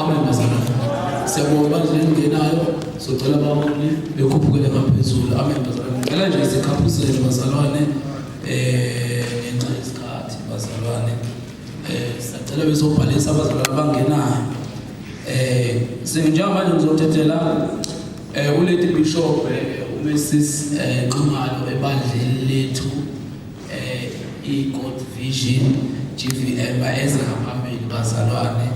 Amen bazalwane. Siyabonga manje ngenayo socela abaholi bekhuphukele ngaphezulu. Amen bazalwane. Ngicela nje sikhaphuzele bazalwane ngenxa yesikhathi bazalwane. Sicela bezobhalisa abazalwane abangenayo. Njengamanje ngizothathela uLady Bishop uMrs Nxumalo ebandleni lethu iGod Vision GVM ezengaphambili bazalwane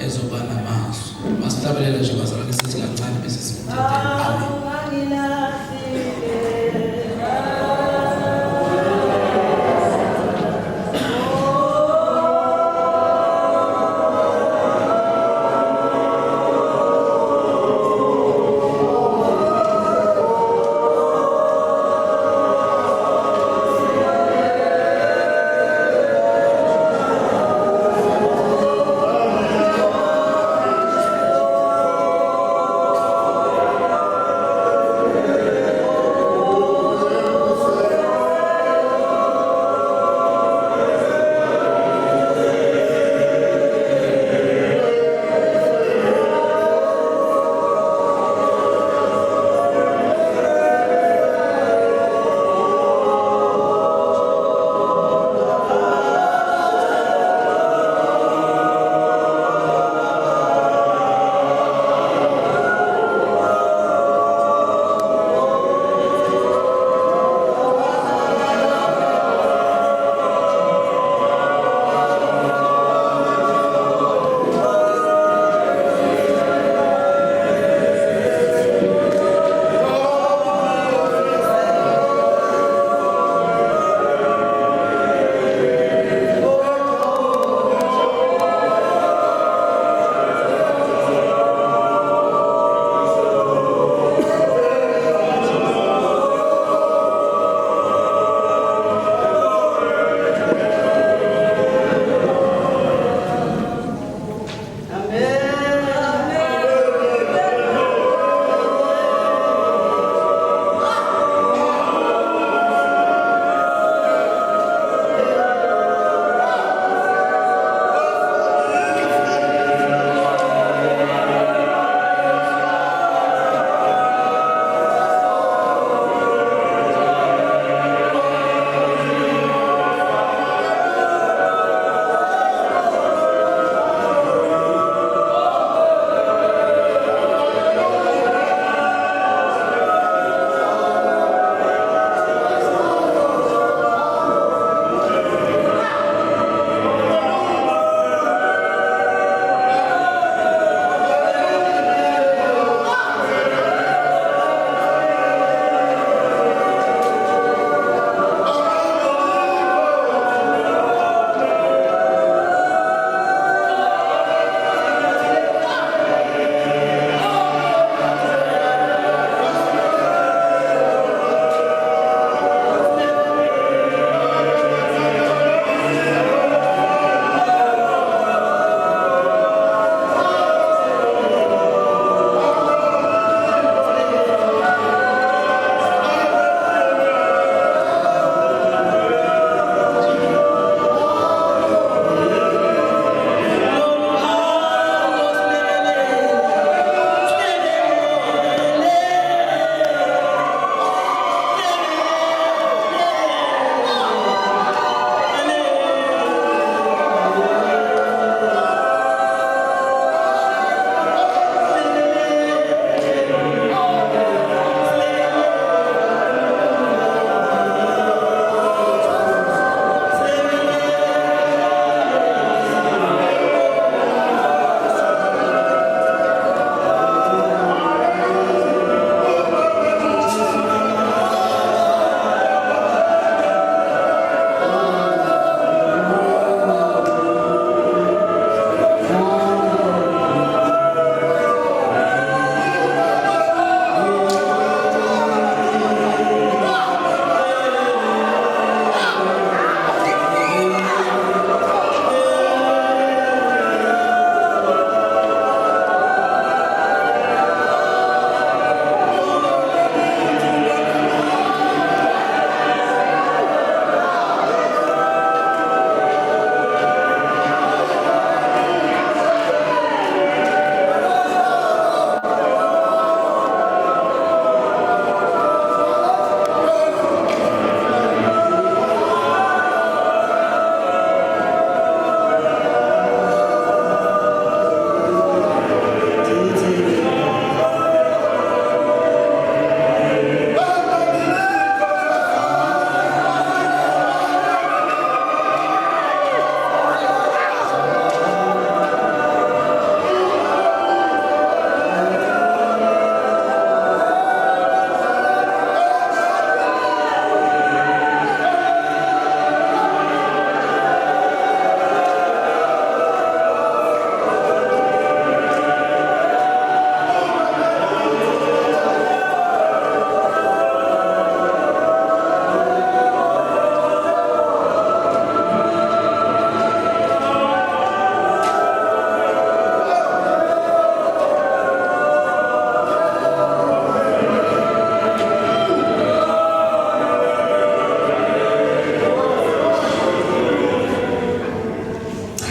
ezoba namazwi. Masihlabelela nje bazalwane sithi kancane bese simthathela. Amen.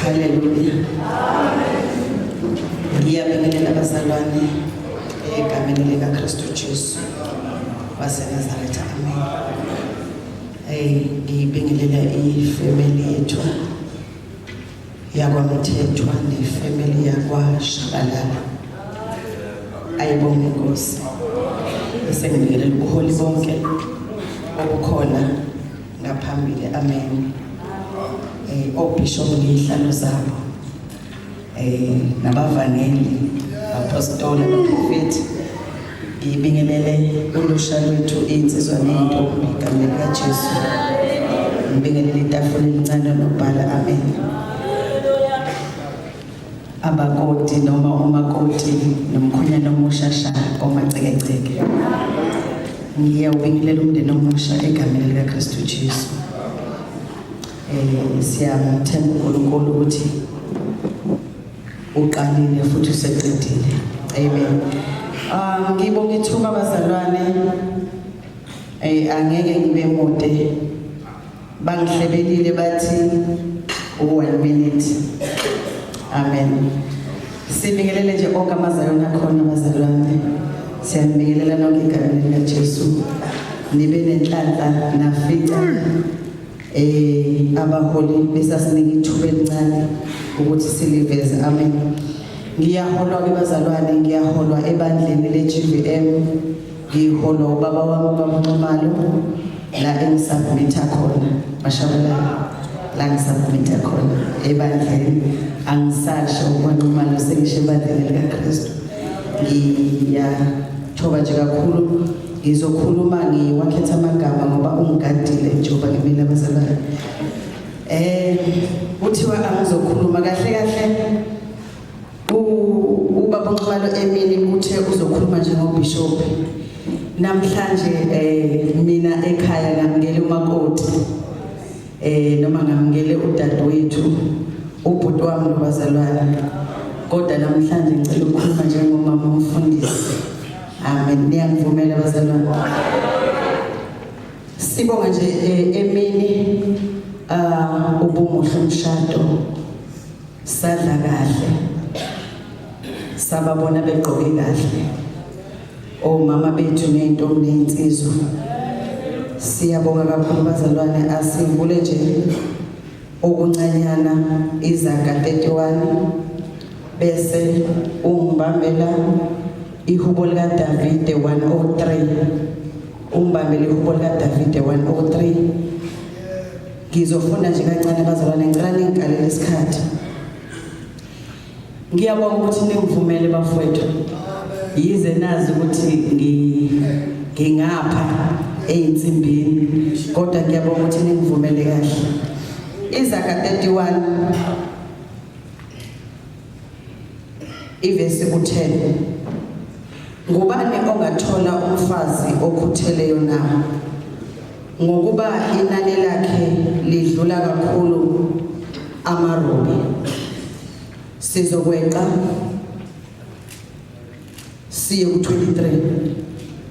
Haleluya. Ngiyabingelela abazalwane egameni likaKristu Jesu waseNazaretha. Amen. Ngibingelela ifamily yethu yakwaMthethwa nefamily yakwaShabalala. Ayibonge Nkosi. Bese ngibingelela ubuholi bonke obukhona ngaphambili. Amen. Obishop ngihlalo zabo. Nabavangeli, apostoli, abaprofeti. Ngibingelele ulusha lwethu insizwa neyintombi egameni likaJesu. Ngibingelele itafula elincane nobhala. Amen. Abakoti noma umakoti nomkhonyana omusha omacekeceke. Ngiyawubingelela umndeni omusha egameni likaKristu Jesu. Siyamthemba uNkulunkulu ukuthi uqalile futhi useqedile. Amen. Ngibonga ithuba abazalwane. Angeke ngibe mude. Bangihlebelile bathi 1 minute. Amen. Sibingelele nje onke amazalwane akhona abazalwane. Siyabingelela nonke egameni likaJesu. Nibe nenhlanhla nafica abaholi besasinika ithuba elincane ukuthi siliveze. Amen. Ngiyaholwa ke bazalwane, ngiyaholwa ebandleni leGVM, ngiholwa ubaba wami uBamncumalo la engisubmitha khona. Mashallah, la ngisubmitha khona ebandleni. Angisasho uBamncumalo sengisho ebandleni likaKristu. Ngiyathoba nje kakhulu. Ngizokhuluma ngiwakhetha amagama ngoba ungigadile njengoba ngimile abazalwane. Uthiwa angizokhuluma kahle ubaba uNxumalo emini uthe uzokhuluma njengobishop. Namhlanje mina ekhaya ngamukele umakoti noma ngamukele udadewethu ubhuti wami nobazalwane. Kodwa namhlanje ngicela ukukhuluma njengomama umfundisi. Amen. Niyangivumela abazalwane. Sibonga nje emini ubumuhle umshado. Sadla kahle. Sababona begqoke kahle. Omama bethu neyintombi neyinsizwa. Siyabonga kakhulu abazalwane. Asivule nje okuncanyana izaga 31 bese ungibambela ihubo lika Davide 103. Umbambele ihubo lika Davide 103. Ngizofunda nje kancane abazalwane, ngicela ningikalele isikhathi. Ngiyabonga ukuthi ningivumele bafowethu. Yize nazi ukuthi ngingapha einsimbini, kodwa ngiyabonga ukuthi ningivumele kahle. Izaga 31 ivesi ku10. Ngubani ongathola umfazi okhutheleyo na? Ngokuba inani lakhe lidlula kakhulu amarubi. Sizokweqa siye ku23.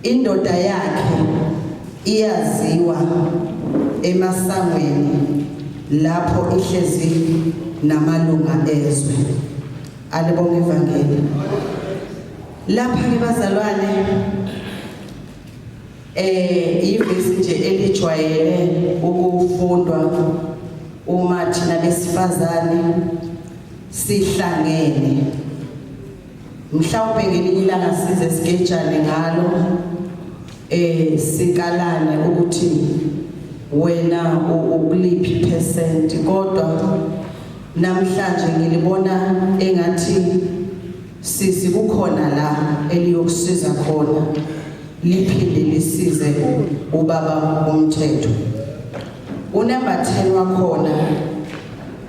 Indoda yakhe iyaziwa emasangweni lapho ihlezi namalunga ezwe. Alibonga ivangeli. Lapha ke bazalwane ivesi nje elijwayele ukufundwa uma thina besifazane sihlangene. Mhlawumbe ngelinye ilanga size sikejane ngalo sikalane ukuthi wena ukuliphi percent, kodwa namhlanje ngilibona engathi sisi kukhona la eliyokusiza khona liphinde lisize ubaba umthetho. Unumber 10 wakhona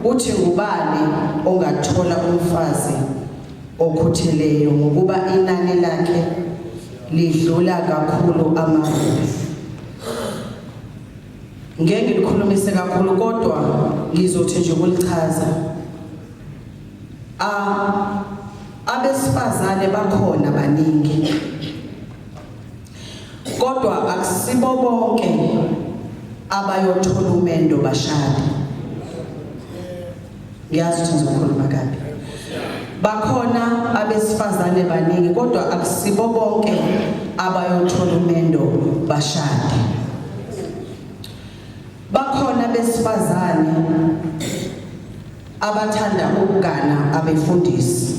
uthi ngubani ongathola umfazi okhutheleyo ngokuba inani lakhe lidlula kakhulu amarubi. Ngeke ngikhulumise kakhulu kodwa ngizothi nje ukulichaza. Abesifazane bakhona baningi, kodwa akusibo bonke abayothola umendo bashade. ngiyazi ukuthi ngizokhuluma kabi. Bakhona abesifazane baningi kodwa akusibo bonke abayothola umendo bashade. Bakhona besifazane abathanda ukugana abefundisi.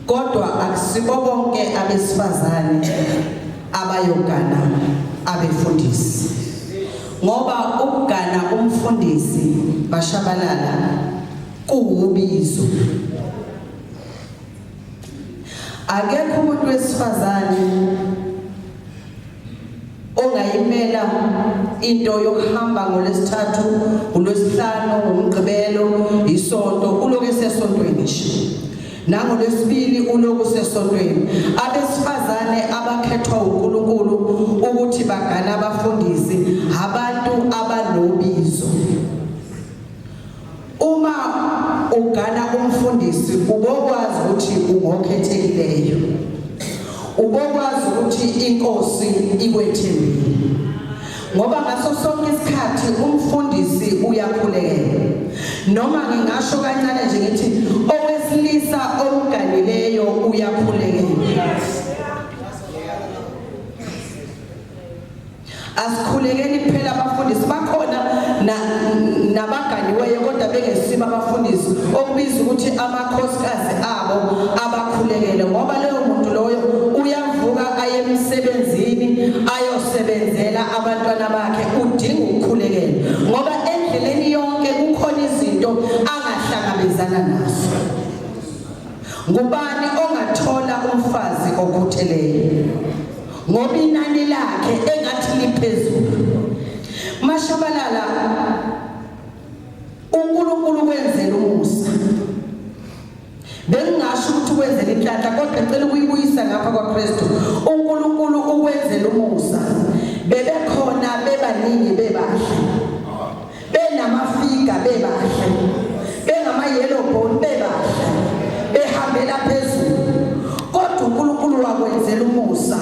Kodwa akusibo bonke abesifazane abayogana abefundisi. Ngoba ukugana umfundisi bashabalala kuwubizo. Akekho umuntu wesifazane ongayimela into yokuhamba ngolesithathu, uLwesihlanu, uMgqibelo, isonto, uloku esesontweni nje. Nangolwesibili uloku sesontweni. Abesifazane abakhethwa uNkulunkulu ukuthi bagana abafundisi abantu abanobizo. Uma ugana umfundisi ubokwazi ukuthi ungokhethekileyo. Ubokwazi ukuthi inkosi ikwethembile. Ngoba ngaso sonke isikhathi umfundisi uyakhulekela. Noma ngingasho kancane nje ngithi owesilisa omganileyo uyakhulekela. Asikhulekeni phela abafundisi bakhona nabaganiweyo kodwa bengesima abafundisi okubiza ukuthi amakhosikazi abo abakhulekele ngoba leyo muntu loyo uyavuka aye emsebenzini ayosebenzela abantwana bakhe udinga ukukhulekela ngoba endleleni yonke kukhona izinto angahlangabezana nazo. Ngubani ongathola umfazi okhutheleyo ngoba inani lakhe engathi liphezulu. Mashabalala uNkulunkulu wenzela umusa. Bengingasho ukuthi wenzela inhlanhla kodwa ngicela ukuyibuyisa ngapha kwaKristu. uNkulunkulu ukwenzela umusa. Bebekhona bebaningi bebahle. Benamafiga bebahle. Bengama yellow bone bebahle. Behambela phezulu. Kodwa uNkulunkulu wakwenzela umusa.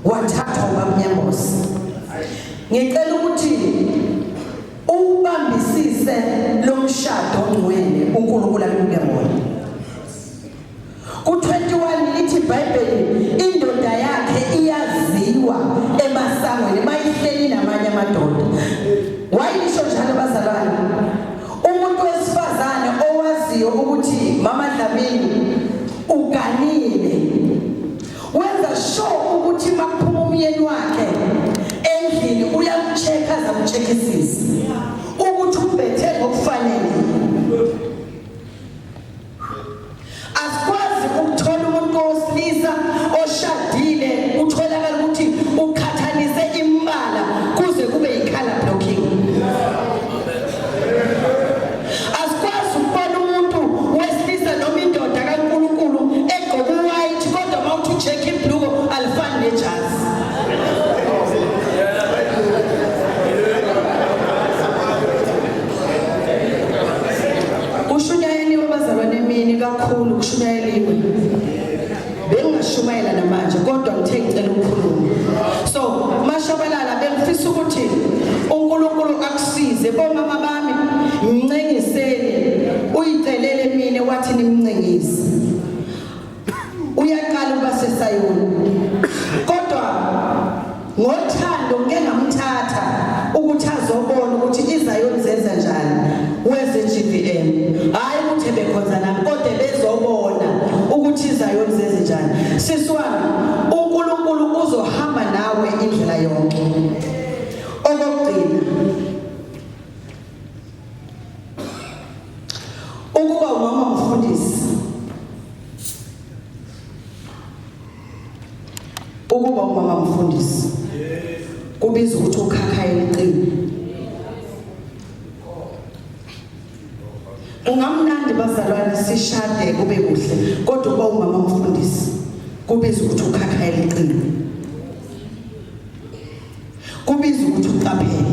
Wathathwa ubamnyambosi. Ngicela ukuthi ubambisise lo mshado ongcwele uNkulunkulu akunika wona. Ku21 lithi iBhayibheli indoda yakhe iyaziwa emasangweni bayihleli namanye amadoda. Wayisho njalo bazalwane. Umuntu wesifazane owaziyo ukuthi Mama Dlamini uganile. Wenza sure ukuthi makuphuma umyeni wakhe endlini uyamcheka zamchekisisa ukuthi ubethe ngokufanele. Asikwazi ukuthola umuntu osilisa oshadile utholakala ukuthi ukhathalise imbala kuze kube yikhala blocking. Asikwazi ukubona umuntu wesilisa noma indoda kaNkulunkulu egqoke white kodwa mawuthi ucheck ibhluko alifani nejazi. Ushunyayeli wabazalwane emini kakhulu kushunyayeliwe. Bengashumayela namanje kodwa ngithe ngicela ukukhuluma. So mashabalala bengifisa ukuthi uNkulunkulu akusize bomama bami ngincengiseni uyicelele mina wathi nimncengise. Uyaqala uba seSayoni. Kodwa ngothando ngeke ngamthatha ukuthi azobona ukuthi iZayoni zenza njani weze GVM. Hayi ukuthi bekhonza nami kodwa bezobona ukuthi iZayoni zenza njani. Siswami uNkulunkulu uzohamba nawe indlela yonke. Okugcina ukuba umama mfundisi. Ukuba umama mfundisi kubiza ukuthi ukhakha eliqini. Ungamnandi bazalwane sishade kube kuhle kodwa ukuba umama mfundisi kubiza ukuthi ukhakha eliqini. Kubiza ukuthi uqaphele.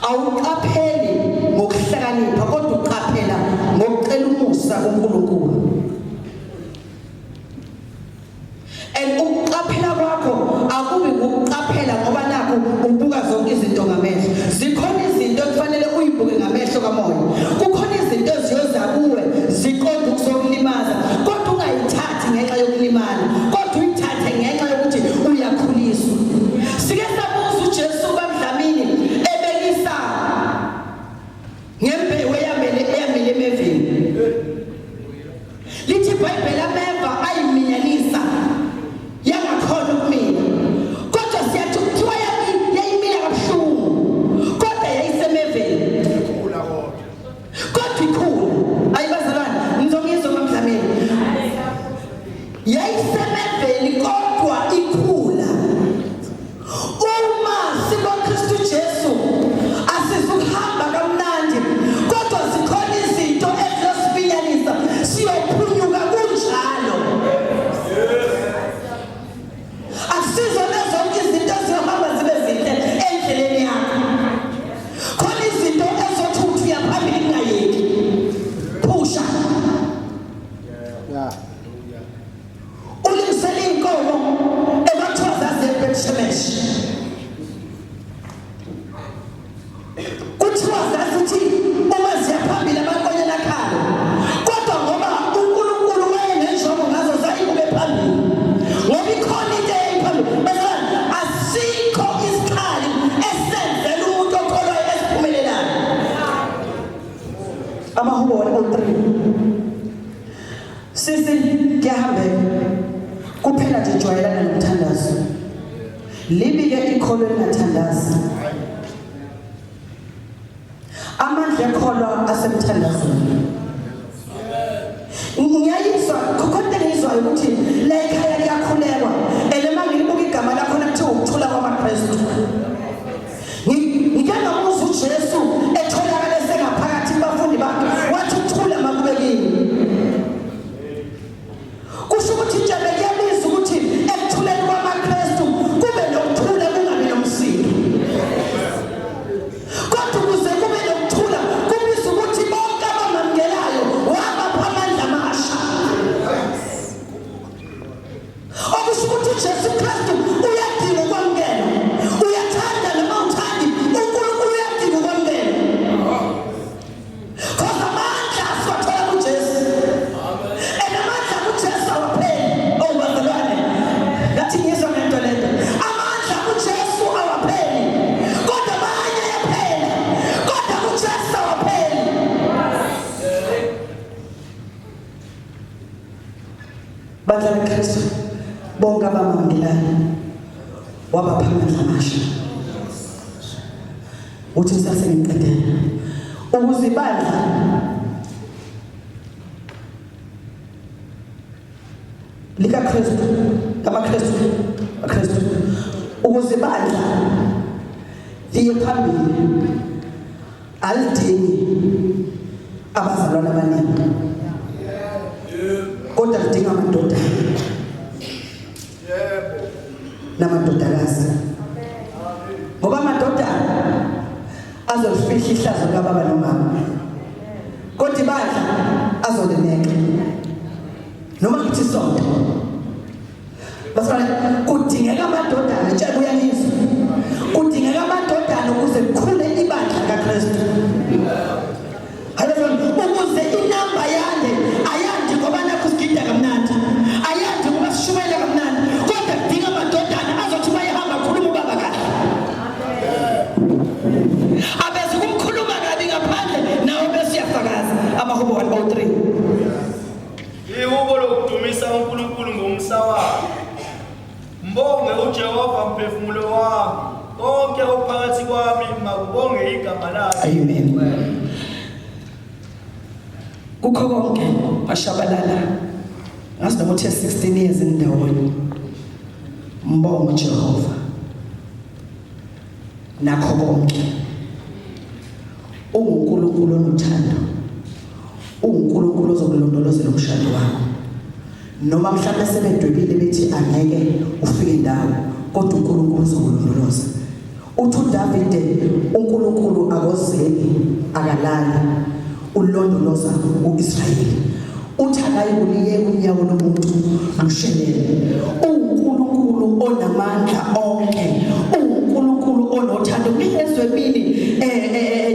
Awuqapheli ngokuhlakanipha kodwa uqaphela ngokucela umusa kuNkulunkulu. And ukuqaphela kwakho akubi ukuqaphela ngoba nakho ubuka zonke izinto ngamehlo. Zikhona izinto kufanele uyibuke amandla ekholwa asemthandazweni. Ngiyayizwa kukhona ngizwayo ukuthi la ekhaya liyakhulelwa elema ngilibuka igama lakho nakuthiwa ukuthula kwamaKristu. Ngikanamuza uJesu etholakala sengaphakathi bafundi bakhe wathi ukuthula makube kini. Kusho ukuthi nje beyabiza ukuthi ekuthuleni kwamaKristu kube nokuthula kungabi nomsindo. Kodwa ukuze kube nokuthula kubiza ukuthi bonke abamamukelayo wabapha amandla amasha. Okusho ukuthi uJesu Kristu uyadinga ukwamukela. Uyathanda noma uthandi uNkulunkulu uyadinga ukwamukela. Kodwa amandla asiwathola kuJesu. Amandla kuJesu awapheli. Bazalwane, ngathi ngizwa ngento lento. Amandla kuJesu awapheli. Kodwa amanye ayaphela. Kodwa kuJesu awapheli. Bandla leKristu bonke abamamukelayo wabapha amandla amasha. Uthi sasengqedela ukuze ibandla likaKristu kaKristu ukuze ibandla liye phambili alidingi abazalwana abaningi kodwa lidinga amadoda namadodakazi. Ngoba amadoda azolifihla ihlazo kababa nomama kodwa ibandla azolineka noma ngithi sonke. Basifana kudingeka amadodana nje kuyangizwa. Kudingeka amadodana ukuze kukhule ibandla kaKristu. Haleluya. Ukuze inamba yande ayandi ngoba nakho sigida kamnandi. Ayandi ngoba sishumela kamnandi. Kodwa kudinga amadodana azothi bayahamba khuluma ubaba kahle. Abese kumkhuluma kabi ngaphandle nawe bese uyafakaza amahubo 103. Ihubo lokudumisa uNkulunkulu ngomsa wakhe. Mbonge uJehova mphefumulo wami. Konke okuphakathi kwami makubonge igama lakhe. Amen. Kukho konke washabalala. Ngazi noma uthe 16 years endawoni. Mbonge uJehova. Nakho konke. uNkulunkulu onothando. uNkulunkulu ozokulondolozela umshado wakho. Noma mhlawumbe sebedwebile bethi angeke ufike ndawo kodwa uNkulunkulu uzokulondoloza. Uthi uDavide uNkulunkulu akozeli akalali ulondoloza uIsrayeli. Uthi akayibulike unyawo lomuntu lushelele. uNkulunkulu onamandla onke. uNkulunkulu onothando. Ngiyezwebili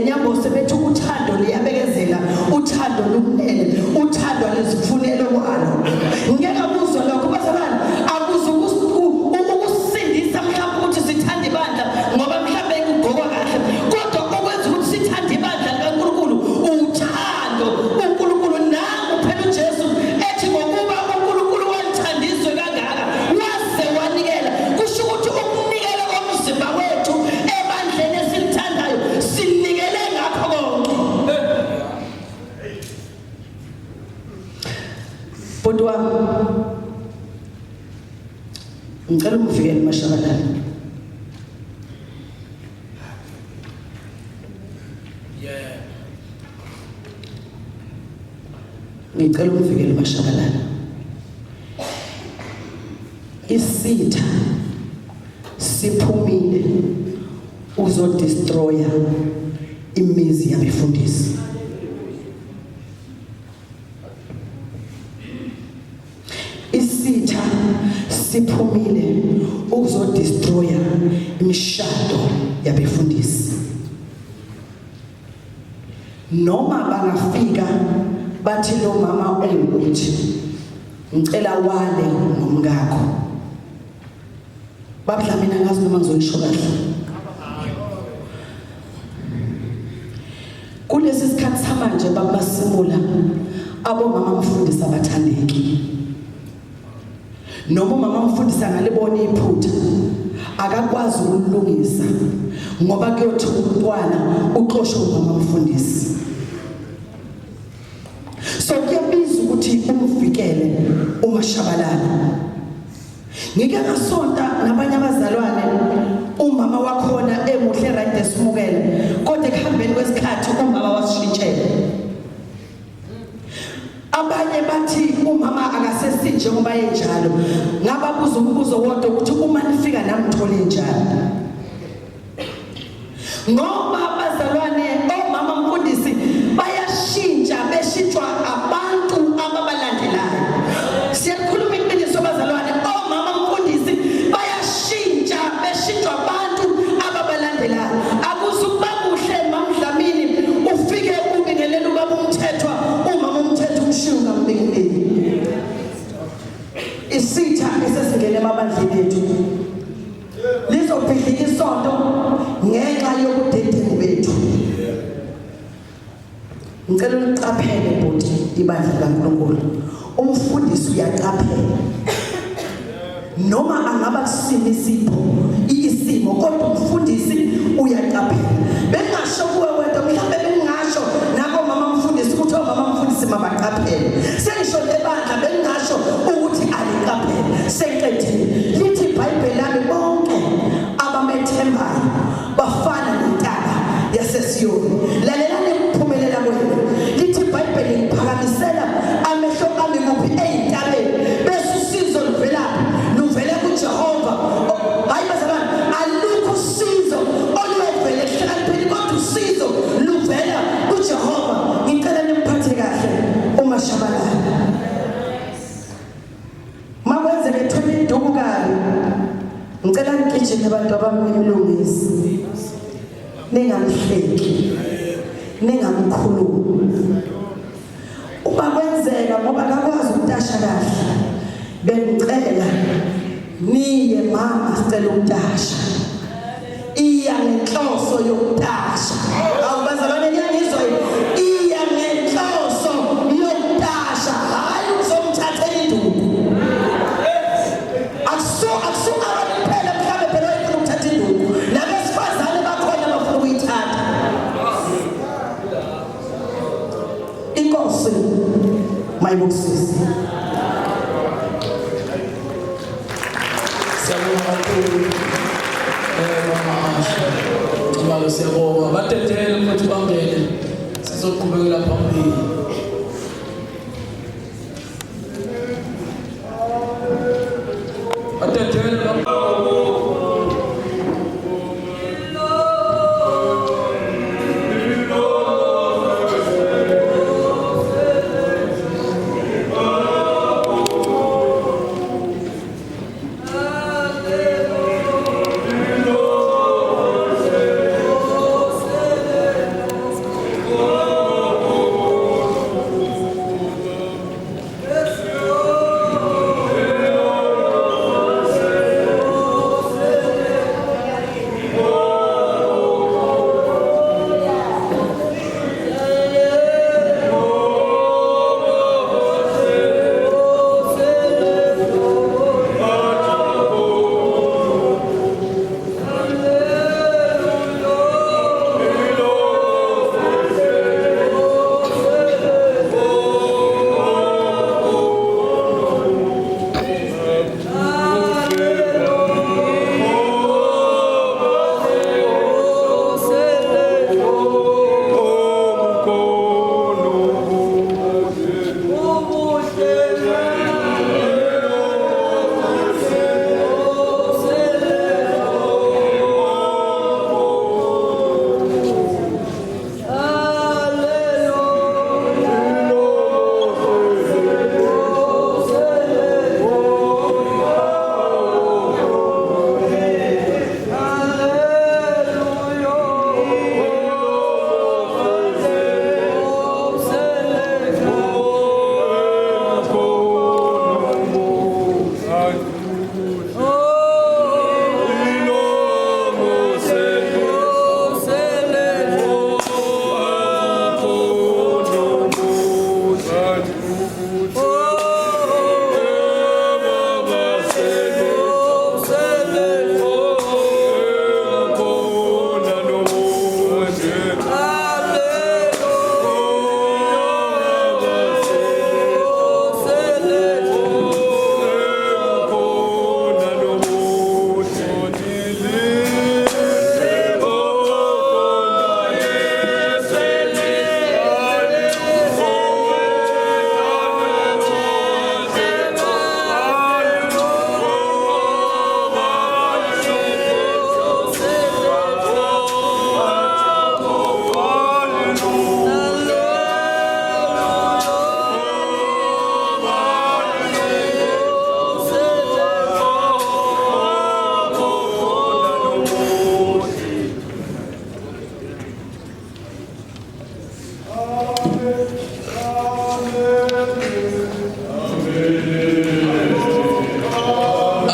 nyambo sebethi uthando liyabekezela, uthando lumnene, uthando lezifunelo kwalo. Ngeke abuzwe lokho bazalwane, akuze ukusindisa mhlawumbe ukuthi sithanda ibandla ngoba mhlawumbe kugqokwa kahle. Kodwa okwenza ukuthi sithanda ibandla likaNkulunkulu uthando. uNkulunkulu nangu phela uJesu ethi ngokuba uNkulunkulu walithanda kangaka wase wanikela. Kusho ukuthi ukunikela komzimba wethu ebandleni esilithandayo sinikele ngakho konke. Bodwa ngicela umvikele mashabalala. Ngicela umvikele mashabalala. Isitha siphumile uzodestroya imizi yabefundisi. Isitha siphumile uzodestroya imishado yabefundisi. Noma bangafika bathi lo mama ukuthi ngicela wale nomngakho. Babla mina ngazi noma ngizoyisho kahle. Kulesi sikhathi samanje babasimula abomama mfundisi abathandeki. Noma umama mfundisi angalibona iphutha akakwazi ukulungisa ngoba kuyothi umntwana uxoshwe ngumfundisi. So kuyabiza ukuthi umvikele uMashabalala. Ngike ngasonta nabanye abazalwane umama wakhona emuhle right esimukele kodwa ekuhambeni kwesikhathi umama wasishintshela. Abanye bathi umama akasesinje ngoba yenjalo. Ngababuza umbuzo wodwa ukuthi uma nifika namthole njani. Ngoba abazalwane omama mfundisi bayashintsha beshintshwa abantu ababalandelayo. Siyakhuluma iqiniso abazalwane omama mfundisi bayashintsha beshintshwa abantu ababalandelayo. Akuzukuba kuhle mamdlamini ufike ubingelela ubaba umthethwa umama umthetho umshiya ngambingeleli. Isitha esesingene emabandleni ethu lizophindela isonto ngenxa yobudedengu bethu. Ngicela uqaphele bhuti ibandla kaNkulunkulu. Umfundisi uyaqaphela. Noma angaba kusini isimo kodwa umfundisi uyaqaphela. Bengasho kuwe wena mhlawumbe bengasho nabo mama mfundisi ukuthi mama mfundisi mabaqaphele. Sengisho lebandla bengasho ukuthi aliqaphele. Seqedile. Lithi iBhayibheli lami bonke abamethembayo bafana nentaba yaseSiyoni. Lalelani ukuphumelela kwenu. Lithi iBhayibheli liphakamisela amehlo ami kuphi eyintabeni bese usizo luvelaphi luvele kuJehova. Hayi bazalwane alukho usizo oluvele kuhlakanipheni kodwa usizo luvela kuJehova. Ngicela nimphathe kahle uMashabalala. Makwenze bethwele induku kabi. Ngicela ngigijime abantu abamlungisi. Ningamhleki. Ningamkhulumi. Uma kwenzeka ngoba akakwazi ukutasha kahle. Bengicela niye mama sicela ukutasha. Iya ngenhloso yokutasha. Awubazalwane niyangizwa yini? Iya ngenhloso yokutasha. Hayi uzomthathela induku. Akusuka phela mhlawumbe phela uyifuna ukuthatha induku. Nabesifazane bakhona bafuna ukuyithatha. Inkosi mayibusise. Siyabonga kakhulu mama Asha. Ngibalo siyabonga batetele ukuthi bangene sizoqhubekela phambili. Batetele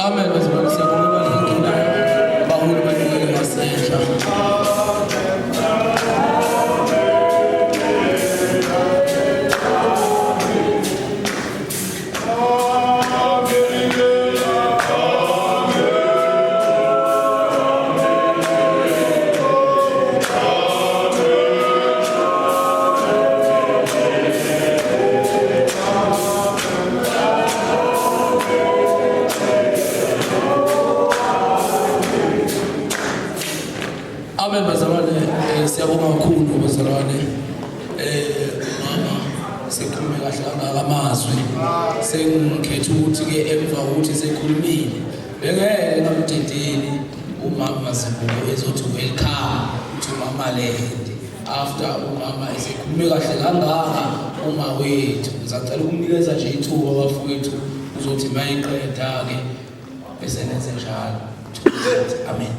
Amen. Bazalwane siyabonga abanginayo baholi banikele ngasehla. Amen bazalwane siyabonga kakhulu bazalwane mama sekhulume kahle kangaka amazwi sengikhetha ukuthi ke emva ukuthi sekhulumile bengeke ngamdedeli umama Mazibuko ezothi welcome to Mama Land after umama esekhulume kahle kangaka uma wethu ngizacela ukunikeza nje ithuba abafowethu uzothi mayiqeda ke bese nenze njalo. Amen.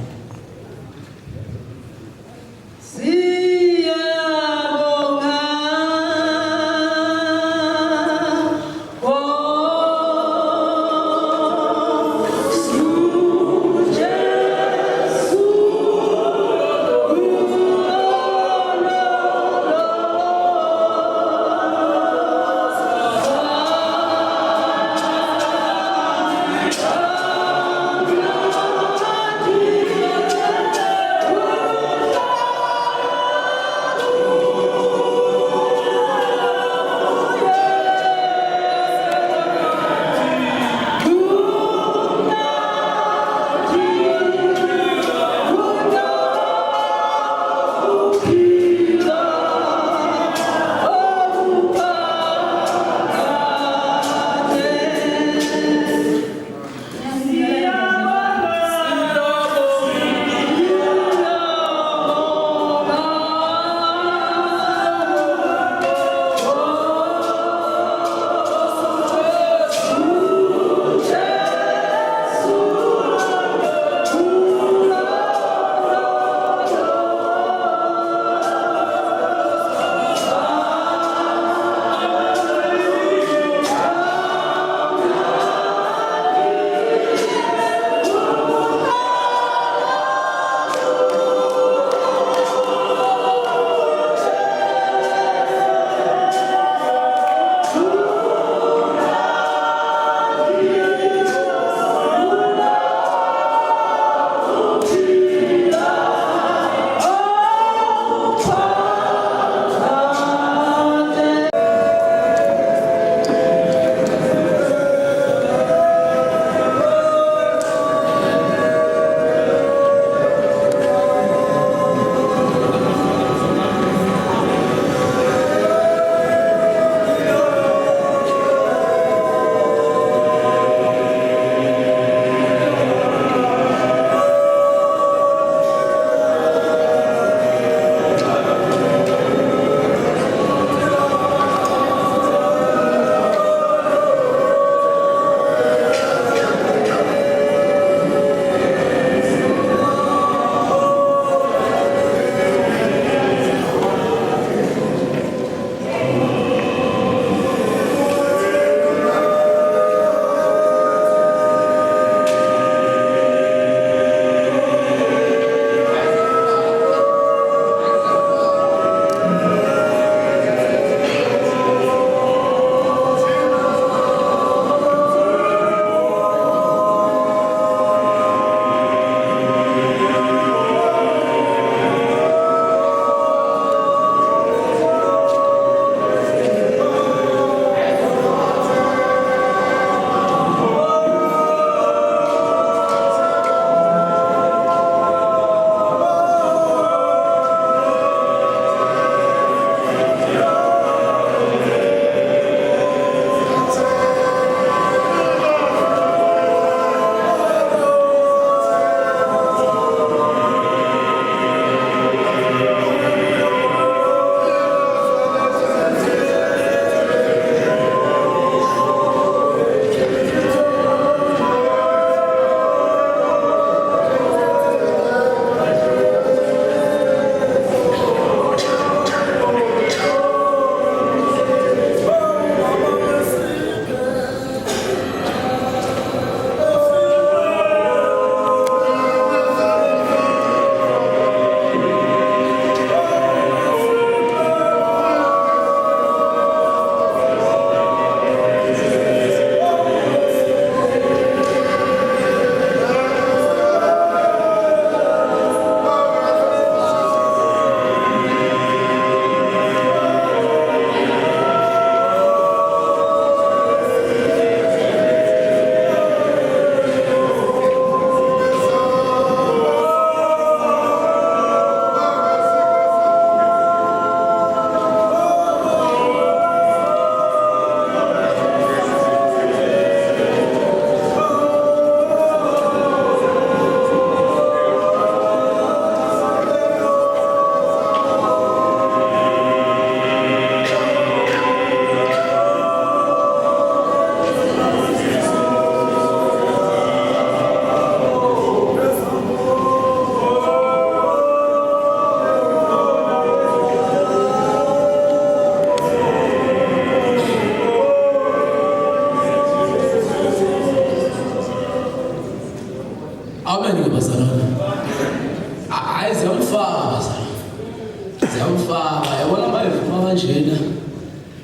kanjena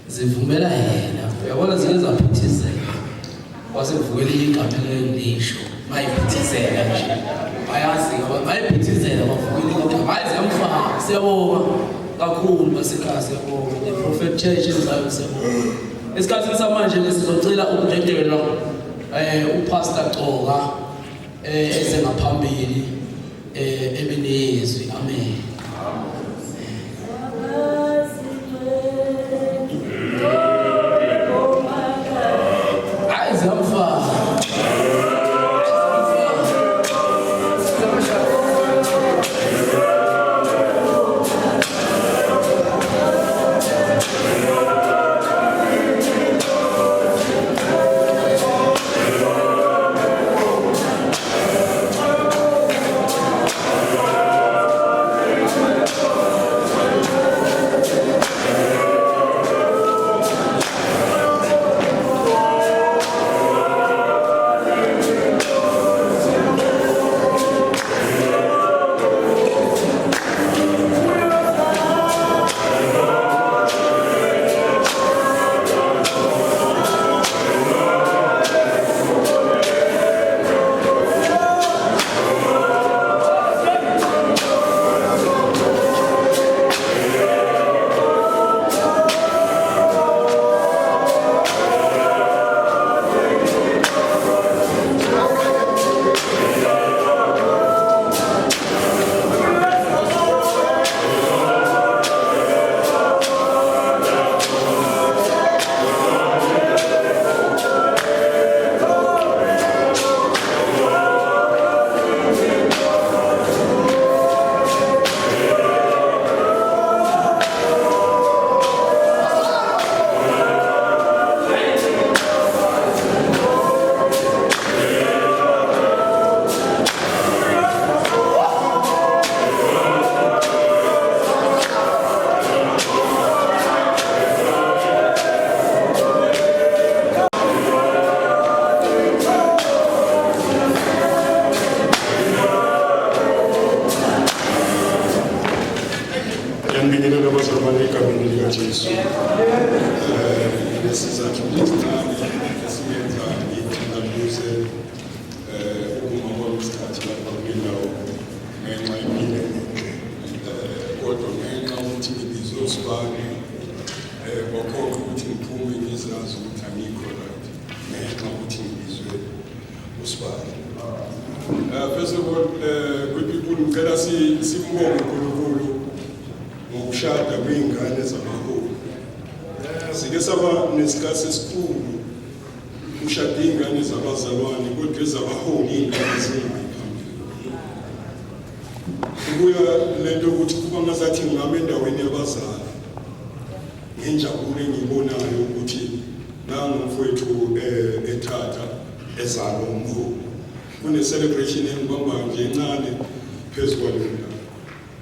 zivumela yena uyabona zike zaphithizela wasevukela igama elisho mayiphithizela nje bayazi mayiphithizela bavukela igama ayizemfaka siyabonga kakhulu basekhaya siyabonga the prophet church ezayo siyabonga esikhathini samanje ke sizocela ukudedela upastor Coka esengaphambili ebenezwi amen. First of all, good people, ngicela sibonge uNkulunkulu ngokushada kwezingane zamaholi. Sike saba nesikhathi esikhulu ushada izingane zabazalwane kodwa ezabaholi izingane zingayiphambili. Kubuya lento ukuthi kuba ngazathi ngame endaweni yabazali. Ngenjabulo engibonayo ukuthi nangu mfowethu ethatha ezalo umholi. Kune celebration engibamba nje encane phezulu kwalona.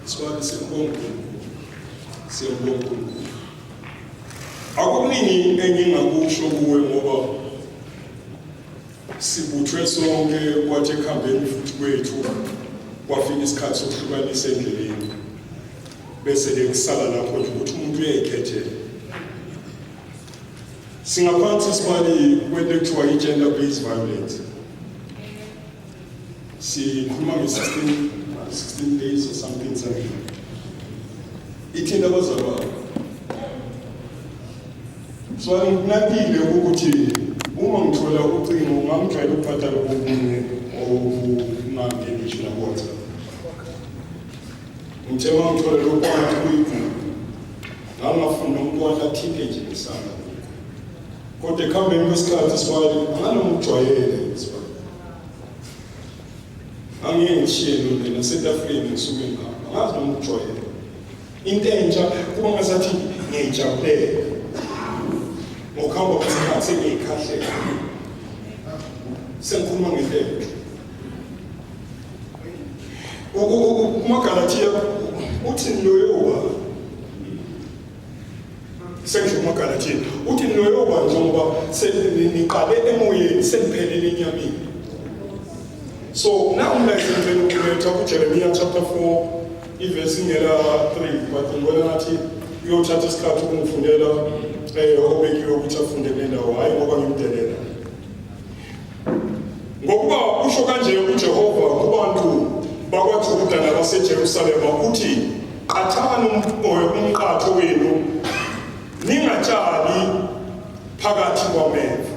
Sibani siyabonga. Akukuningi engingakusho kuwe ngoba sibuthwe sonke kwathi ekhambeni futhi kwethu kwafika isikhathi sokuhlukanisa endleleni. Bese lekusala lapho nje ukuthi umuntu uyayikhethela. Singaphansi sibali kwento kuthiwa i-gender based violence. Sikhuluma nge-16 days or something. Ithinta abazalwane. So nginakile ukuthi uma ngithola ucingo ngamjwayela ukuphatha lokunye okunangeni ngisho na WhatsApp. Ngithema ngithola lokwathi kuyiguma. Ngangafuna umntwana athinte nje ngesandla. Kodwa ekhambeni kwesikhathi sibali ngalomjwayele sibali. Angiyengishilo mina setafreni ngisuke ngapha. Ngazi nomjwayele. Into entsha kuba ngazathi ngiyajabulela. Ngokuhamba kwesikhathi sengiyikhahlela. Sengikhuluma ngentendo. UmaGalatia uthi loyoba. Sengisho umaGalatia uthi loyoba njengoba seniqale emoyeni seniphelele enyameni. So now let's look at Jeremiah chapter 4, verse 3, but ngibona ngathi uyothatha isikhathi ukungifundela obekiwe ukuthi afunde kule ndawo, hhayi ngoba ngimdelela. Ngokuba usho kanje uJehova kubantu bakwaJuda nabaseJerusalema uthi, qathani umqatho wenu ningatshali phakathi kwameva.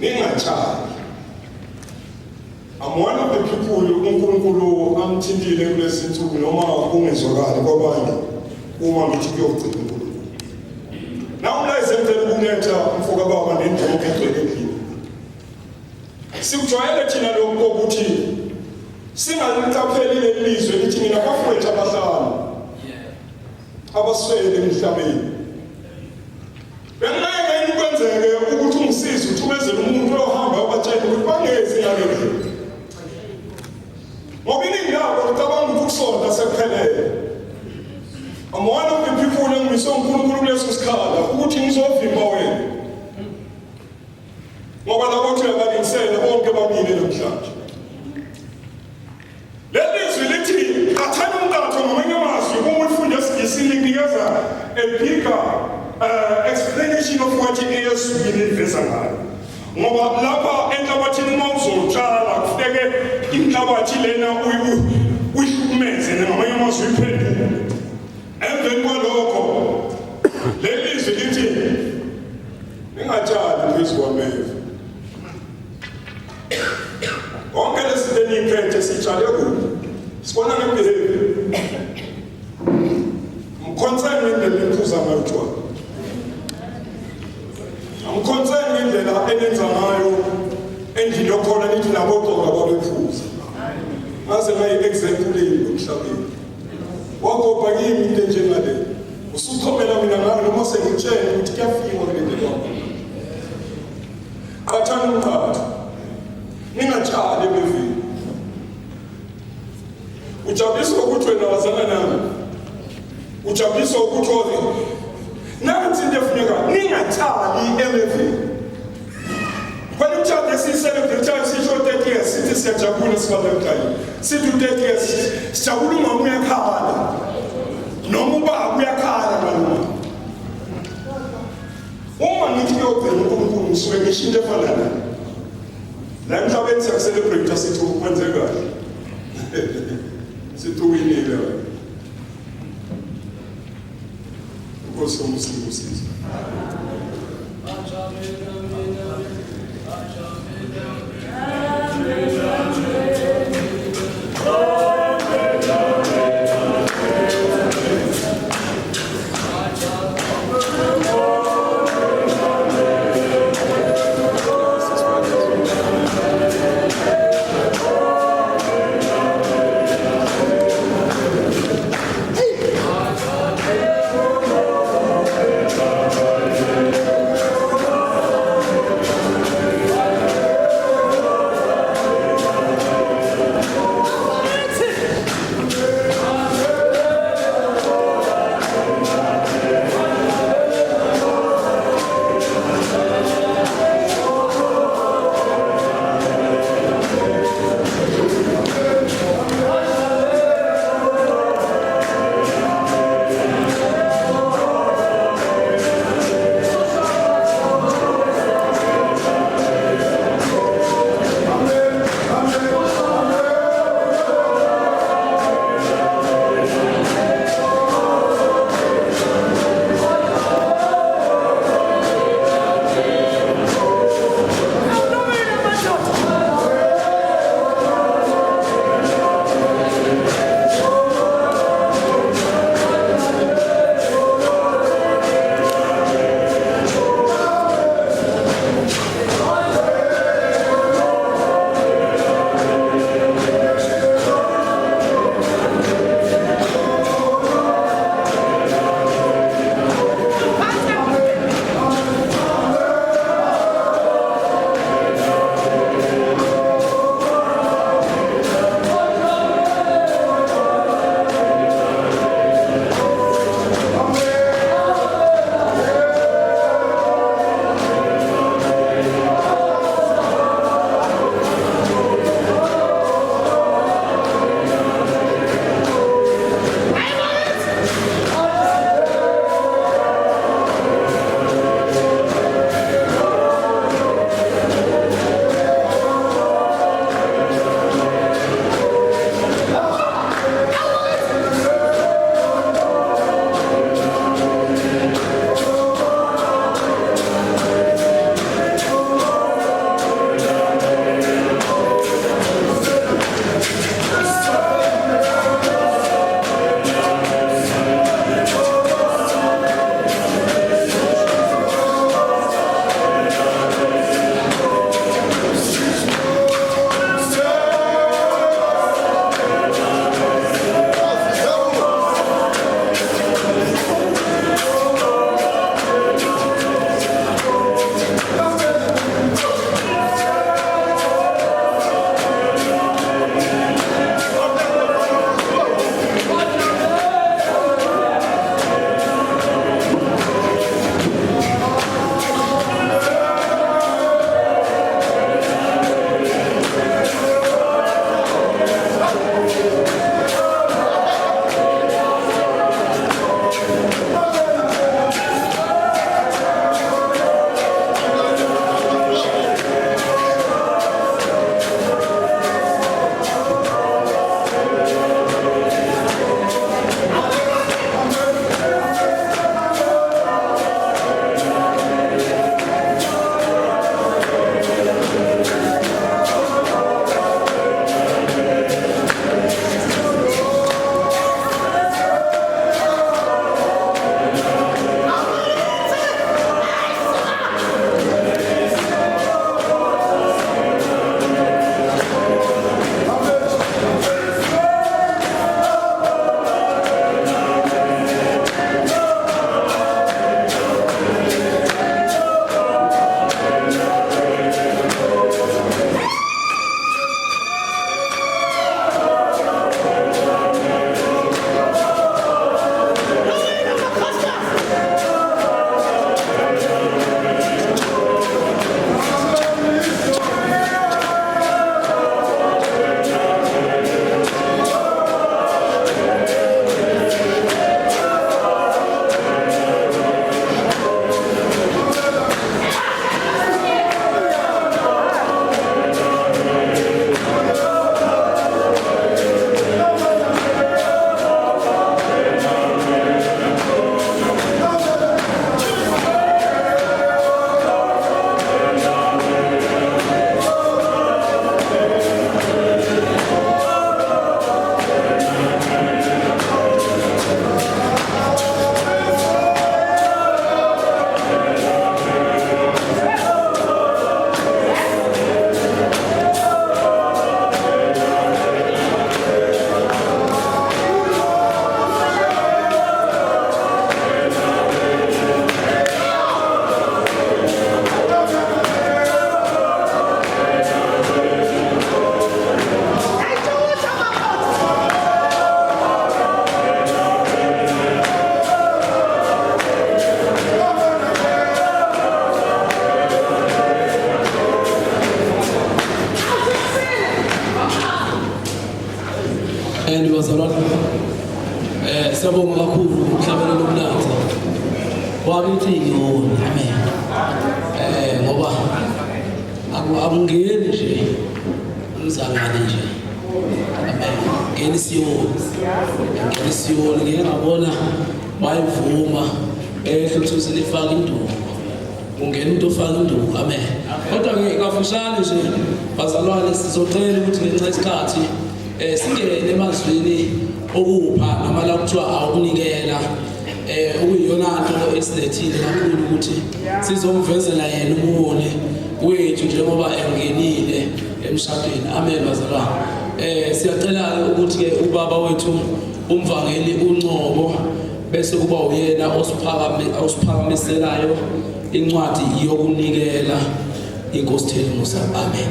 Ningatshali. I'm one of the people uNkulunkulu amthintile kulezi nsuku noma kungezwakali kwabanye uma ngithi kuyogcina uNkulunkulu. Nawu la izenzela ukunetha mfoka baba nenjongo egcwelekile. Sikujwayele thina lokho ukuthi singaliqapheli lelizwe lithi mina bafowethu abahlanu abaswele emhlabeni. Bengeke kwenzeke ukuthi ungisize uthumezele umuntu ohamba abatshela ukuthi bangezi ngalendlela. Ngoba iningi labo licabanga ukuthi ukusonta sekuphelele. I'm one of the people engimiswe uNkulunkulu kuleso sikhala ukuthi ngizovimba wena. Ngoba labo ukuthi uyabalingisela bonke babili namhlanje. Lelizwi lithi qathani umqatho ngamanye amazwi uma ufunde esiNgisini linikeza a bigger explanation of what iYesu iliveza ngayo. Ngoba lapha enhlabathini uma uzotshala kufuneke inhlabathi lena uyihlukumeze ngamanye amazwi iphendule. Emveni kwalokho lelizwi lithi ningatshali phezu kwameva. Konke lezinto eniyiphethe sitshale kuphi? Sibona ngebehavior. Mkhonzeni ngendlela eniphuza ngayo utshwala. Amkhonzeni ngendlela enenza ngayo endlini yokhona nithi naboqoqa babephuza. Ngaze ngayi-example emhlabeni. Wagoba kimi into enjengale. Usuthomela mina ngayo noma sengitshela ukuthi kuyafika kule nto yakho. Qathani umqatho. Ningatshali emevini. Ujabuliswa ukuthi wena wazana nami. Ujabuliswa ukuthi nansi into efuneka ningatshali emevini. Kwani umtshado esiyicelebrate sisho 30 years sithi siyajabula sibalekhayo. Sithi 30 years sijabula umama uyakhala. Noma ubaba uyakhala maluma. Uma ngithi kuyogcina uNkulunkulu ngisuke ngisho into efana la emhlabeni siyacelebrate sithi ukwenze kahle. Sithi uwinile. Nkosi umsizi. Siyabonga kakhulu umhlabelo lomnotho. Wakithi yona, amen. Ngoba akungeni nje umzalwane nje. Amen. Ngenisiyoni ngeke ngabona wayivuma futhi uselifaka induku. Ungena into ofaka induku, amen. Kodwa ke kafushane nje bazalwane sizocela ukuthi ngenxa isikhathi singene emazwini okupha noma la kuthiwa awukunikela okuyiyona nto esilethile kakhulu ukuthi sizomvezela yena umone wethu njengoba engenile emshadweni, amen bazalwane. Siyacela ukuthi ke ubaba wethu umvangeli uNcobo bese kuba uyena osiphakamiselayo incwadi yokunikela. Inkosi thele Musa, amen.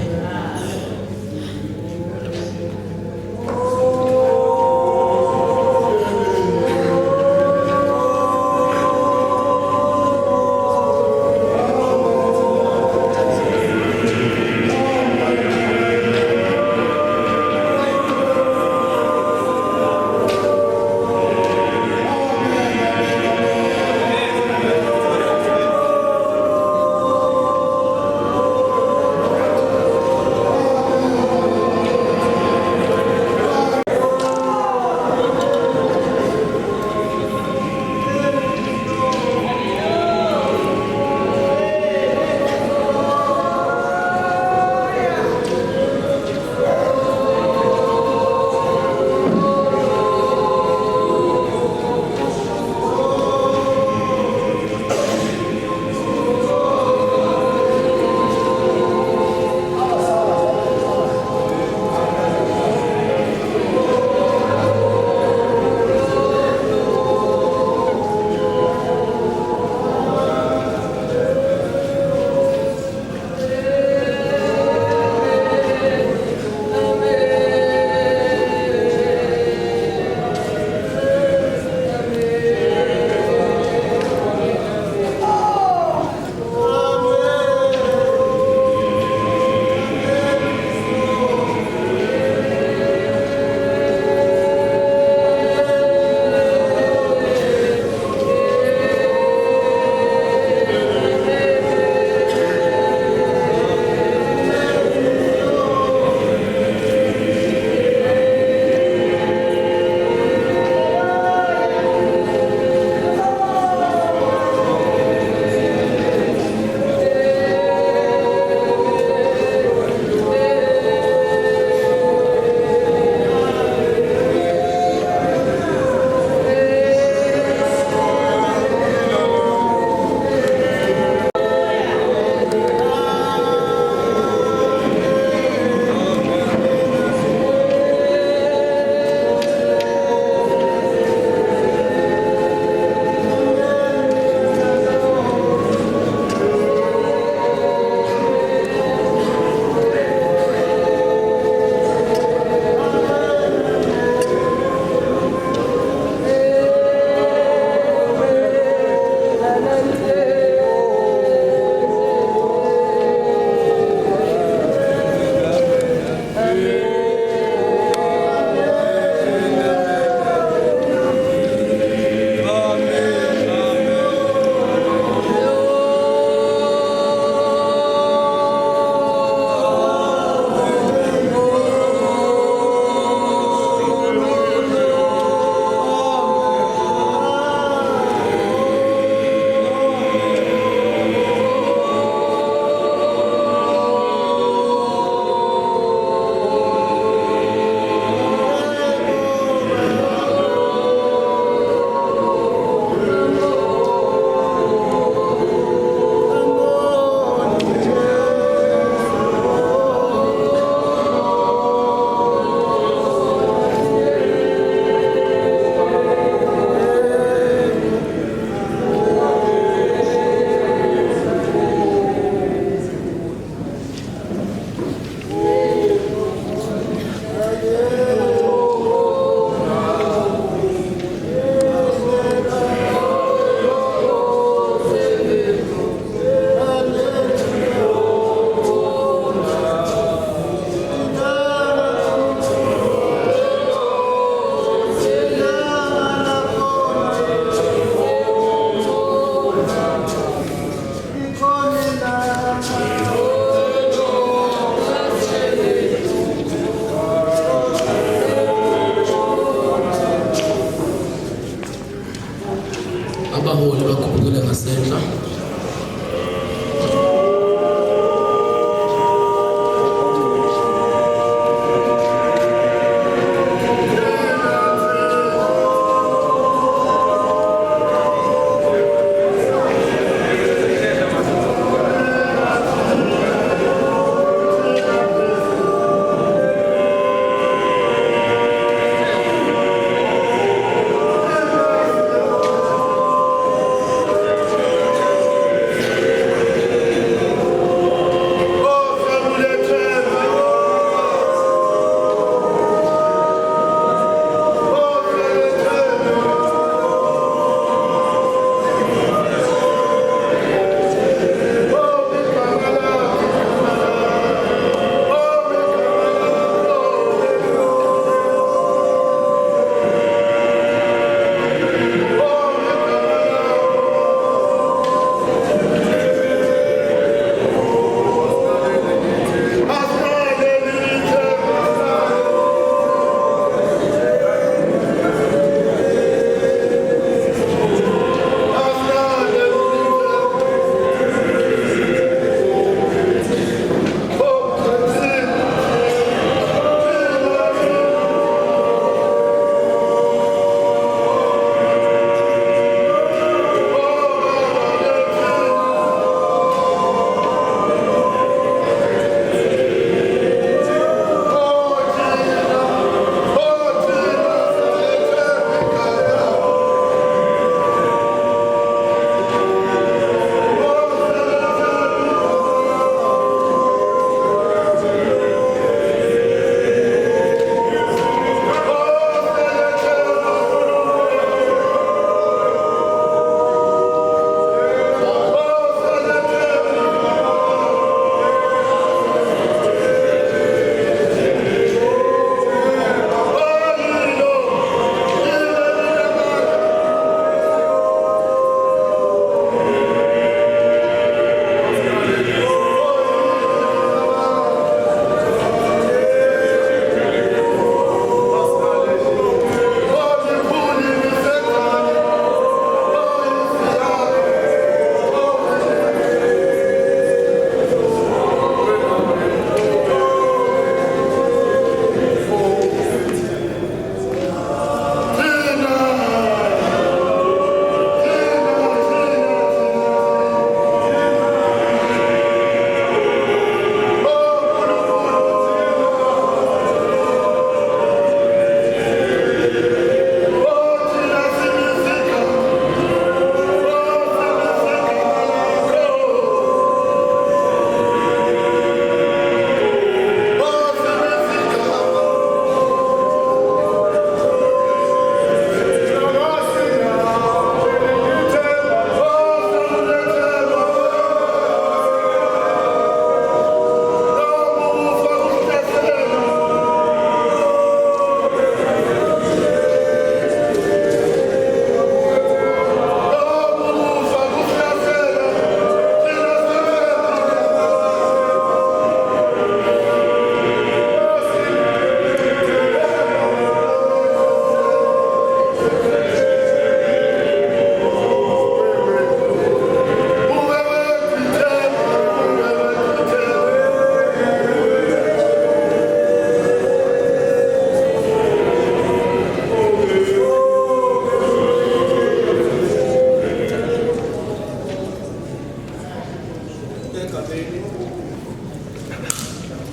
abaholi bakhuphukele ngasentla.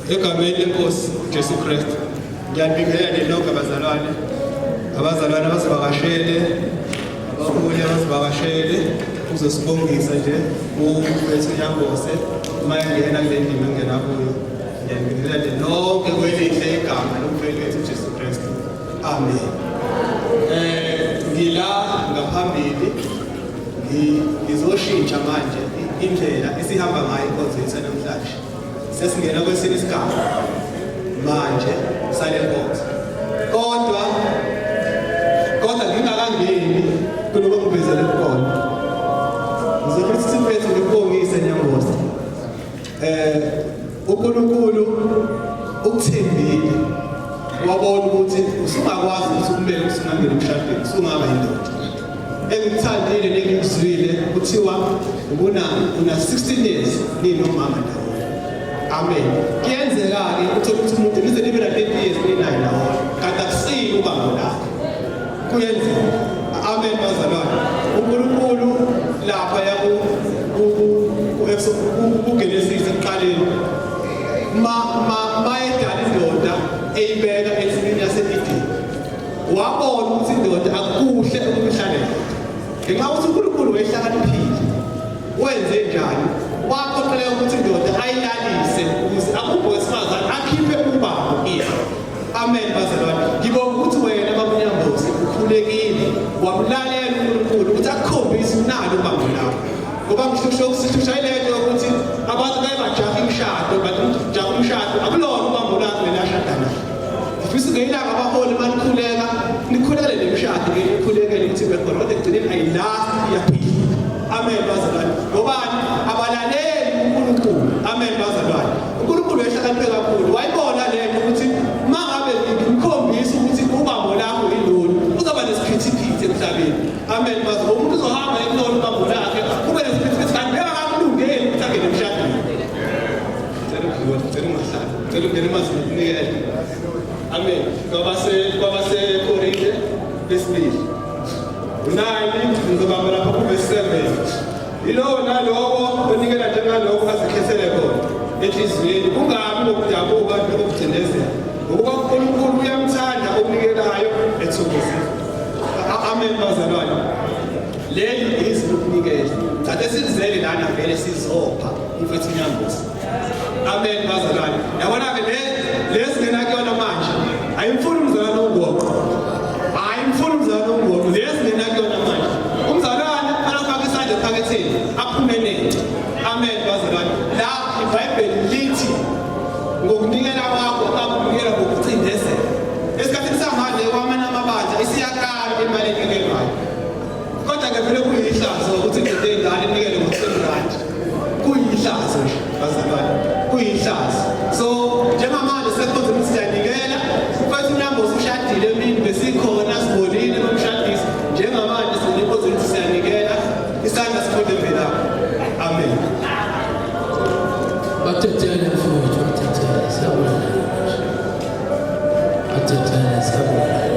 Egameni lenkosi Jesu Kristu ngiyanibingelela lonke abazalwane abazivakashele abakhulu abazivakashele uzosibongisa nje umfethu Nyambose uma engena kule ndima engena kuyo ngiyanibingelela lonke kwelihle igama lomfethu wethu Jesu Kristu amen. Ngila ngaphambili ngizoshintsha manje indlela esihamba ngayo inkonzo yethu namhlanje. Sesingena kwesinye isigaba manje sale nkonzo. Kodwa ngingakangeni kuloba ngibizele khona. Ngizofuna sifethu ngibongise Nyambose. uNkulunkulu ukuthembile wabona ukuthi usungakwazi ukuthi kumele usungangena emshadweni usungaba indoda. engithandile nengizwile kuthiwa una 16 years ninomama ndawonye. Amen. Kuyenzeka-ke uthola ukuthi umuntu nize nibe na 30 years ninayo ndawonye kanti akusile ubango lakho. Kuyenzeka. Amen bazalwane. uNkulunkulu lapha ku-Genesis ekuqaleni mayedala indoda eyibeka ensimini yase-Edeni wabona ukuthi indoda akuhle ukuyihlalela. Ngenxa yokuthi uNkulunkulu wayehlakaniphile wenze njani? Waqoqela ukuthi indoda ayilalise ukuze akubho wesifazane akhiphe ubaba kuyena. Amen bazalwane. Ngibonga ukuthi wena babunyambozi ukhulekile wamlalela uNkulunkulu ukuthi akukhombise unalo ubambo lakho. Ngoba ngishusho ilento yokuthi abantu bayajaha imishado bathi jaha umshado akulona ubambo lakho wena ashada naye. Ngifisa ngeyilanga abaholi manikhuleka nikhulekele nemishado nikhulekele ukuthi bekhona kodwa egcineni ayilast iyaphila. Amen bazalwane. Ngobani abalaleli uNkulunkulu. Amen bazalwane. uNkulunkulu wayehlakaniphe kakhulu wayibona lento ukuthi mangabe ngikhombisa ukuthi ubambo lakho yilona uzaba nesiphithiphithi emhlabeni. Amen bazalwane. Umuntu uzohamba ekulona ubambo lakhe kube nesiphithiphithi kanti bekakulungeli ukuthi angene emshadweni. Cela ungene emazimnikele. Amen. Kwabase Korinte lesibili. Unali ngizobamba lapha ku-verse 7. Yilowo nalowo onikela njengalokho azikhethele khona enhliziyweni kungabi nokudabuka nokucindezela ngoba uNkulunkulu uyamthanda okunikelayo ethokozile. Amen bazalwane. Leli izwi lokunikela kade sizele lana vele sizopha umfethu Nyambozi. Amen bazalwane. Yabona-ke lesingena kuyona manje ayimfuni umzalwane ongoqo. Ayimfuni umzalwane ongoqo lesingena kuyona manje. Umzalwane akafaka isandla ephaketheni aphumelele. Amen bazalwane. La iBhayibheli lithi ngokunikela kwakho akunikela ngokucindezela. Esikhathini samanje kwamanye amabandla isiyakala imali enikelwayo. Kodwa-ke vele kuyihlazo ukuthi indoda engane inikele ngo-R10. Kuyihlazo nje bazalwane. Kuyihlazo. So njengamanje sekonze ukuthi siyanikela mfethu Nyambozi ushadile emini besikhona sibonile nomshadisi njengamanje sinikhoze ukuthi siyanikela isandla sikhonde mvelaphi. Amen. Bathethele mfowethu bathethele siyabona. Bathethele siyabona.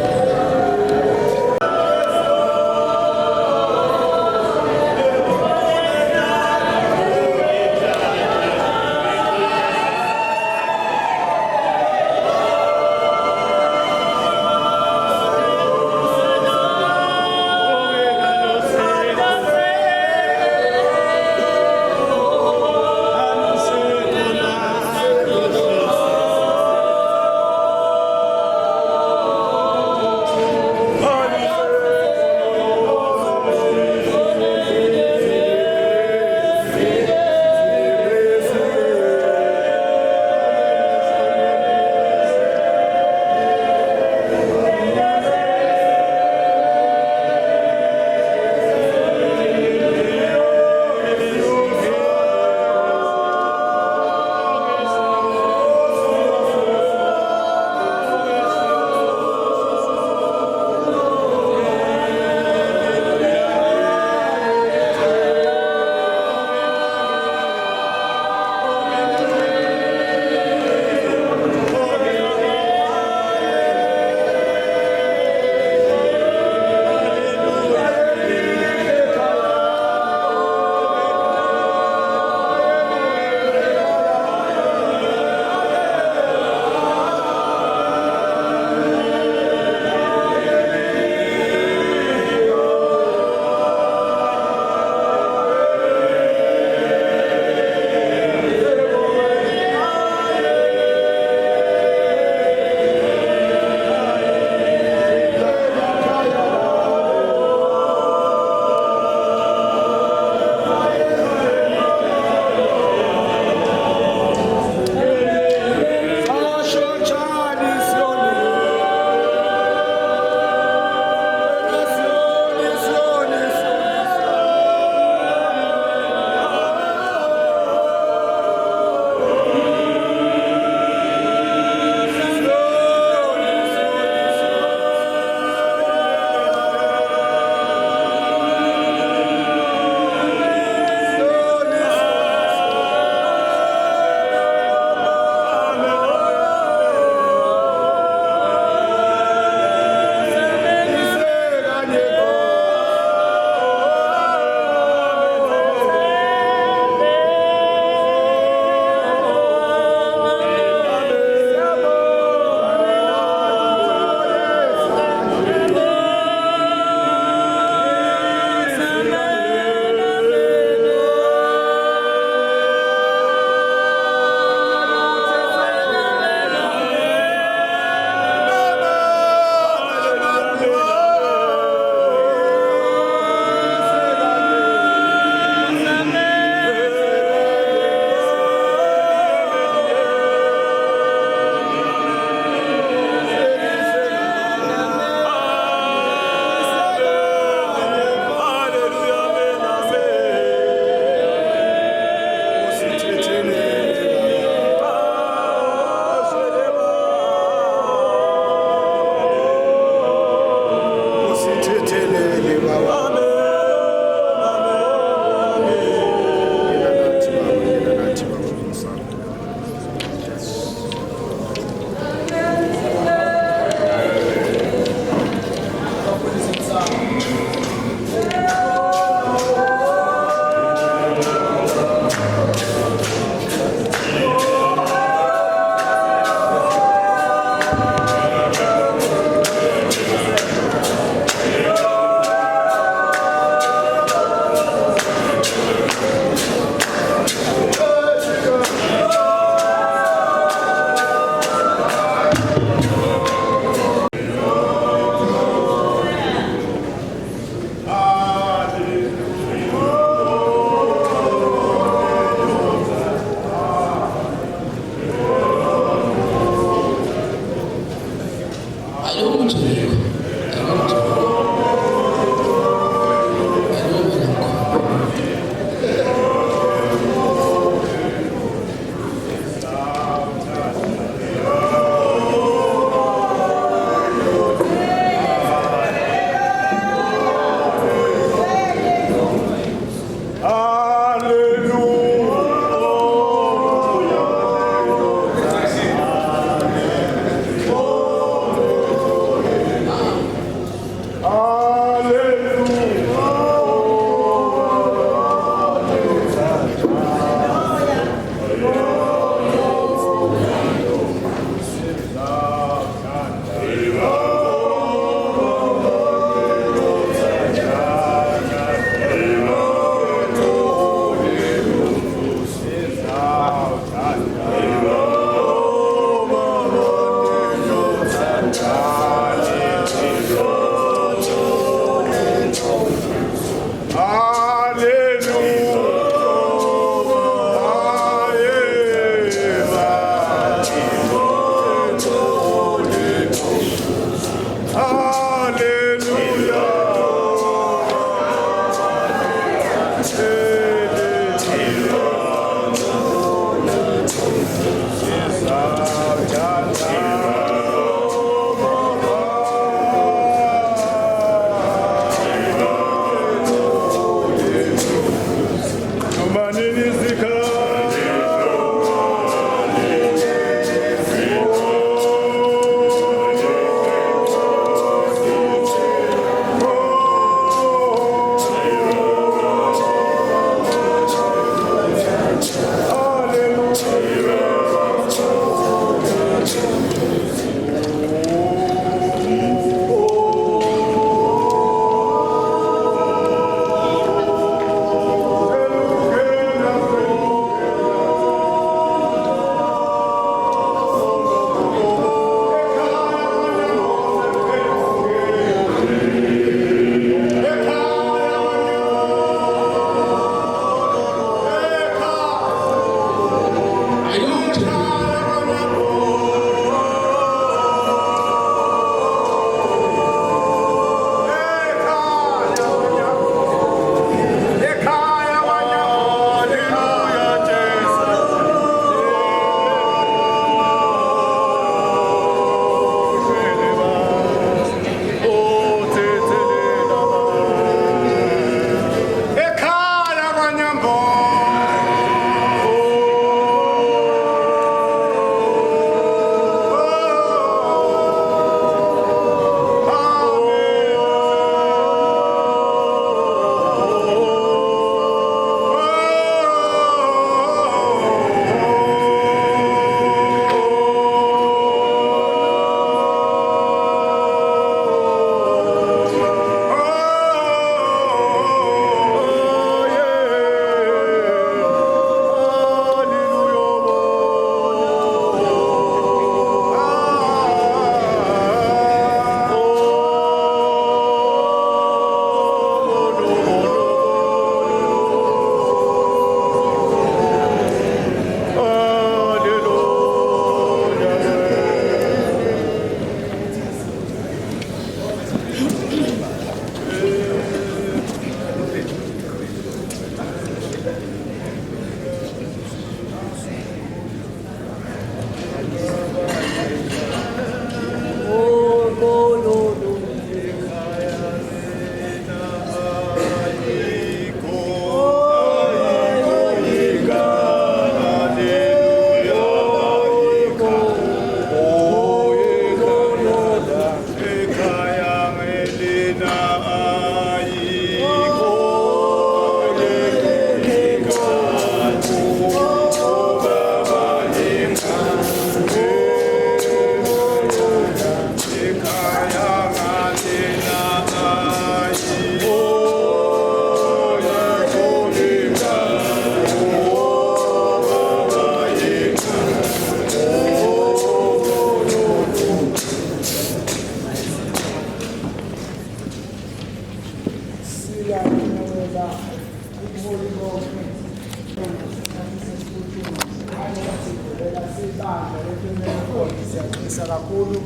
Siyaqinisa kakhulu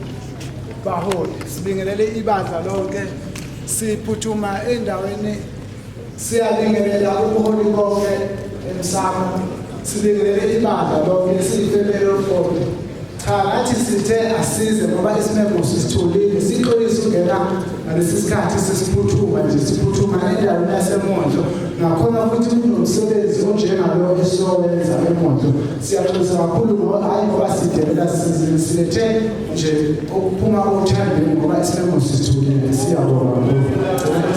baholi sibingelele ibandla lonke siphuthuma endaweni siyabingelela ubuholi bonke emsamo sibingelele ibandla lonke sifemele uFondi cha nathi sithe asize ngoba isimemo sisitholile siqolisa ungena ngalesi sikhathi sesiphuthuma nje siphuthuma endaweni yaseMondlo nakhona futhi kunomsebenzi onjengalo esiyowenza eMondlo siyaxolisa kakhulu ngoba hayi ngoba sidelela silethe nje ukuphuma othandweni ngoba isimemo sisitholile siyabonga kakhulu.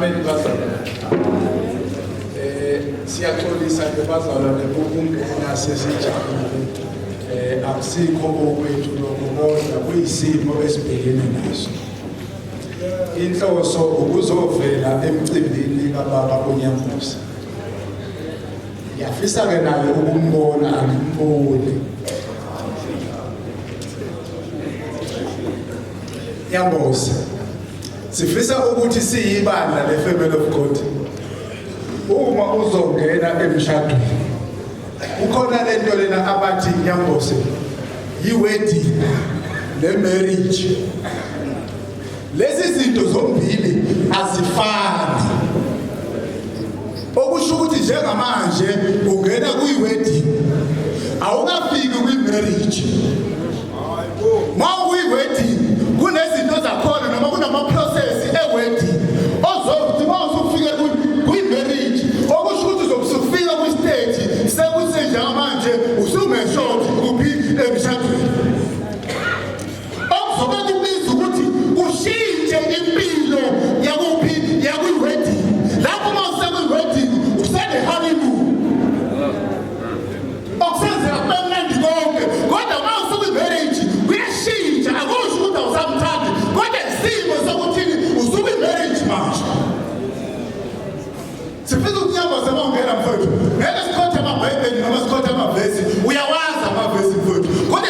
Amen bazalwane. Siyaxolisa ke bazalwane ukungena sesijabule. Akusikho okwethu lokho kodwa kuyisimo esibhekene naso. Inhloso ukuzovela emcimbini kaBaba uNyambuza. Ngiyafisa ke naye ukumbona angimboni. Nyambuza. Sifisa ukuthi siyibandla leFamily of God. Uma uzongena emshadweni ukhona lento lena abathi Nyambuza yi-wedding ne-marriage. Lezi zinto zombili azifani. Okusho ukuthi njengamanje ungena kuyi-wedding awukafiki kwi-marriage. Ma uyi-wedding kunezinto zakhona noma kunama-process e-wedding ozokuthi ma usufike kwi-marriage okusho ukuthi uzobusufika kwi-stage sekusenjengamanje usumeshoti kuphi emshadweni. Okuzobe kubiza ukuthi ushintshe impilo yakuphi yakwi-wedding. Lapho uma usekwi-wedding usene-honeymoon. Okusenzeka kube mnandi konke kodwa uma usukwi-marriage kuyashintsha. Akusho ukuthi awusamthandi kodwa isimo sokuthini usukwi-marriage manje. Sifisa ukunyambaza uma ungena mfowethu ngeke sikhothe amabhayibheli noma sikhothe amavesi. Uyawazi amavesi mfowethu kodwa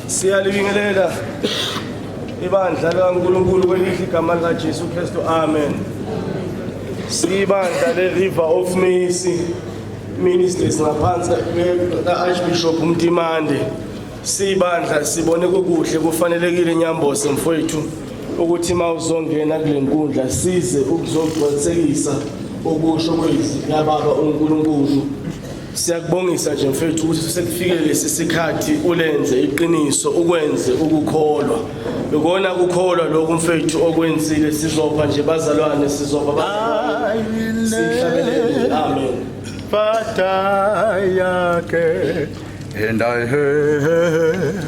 Siyalibingelela ibandla kaNkulunkulu kwelihle igama likaJesu Kristu. Amen. Sibandla le-River of Mercy Ministries ngaphansi ka-Archbishop Mtimande. Sibandla sibone kukuhle kufanelekile Nyambose mfowethu ukuthi mawuzongena kule nkundla size ukuzogcwalisekisa okusho kwezwi lababa uNkulunkulu. Siyakubongisa nje mfethu ukuthi sekufikele lesi sikhathi ulenze iqiniso ukwenze ukukholwa. Ukona ukukholwa lokhu mfethu okwenzile sizopha nje bazalwane sizopha sihlabelele. Amen. Father yake and I heard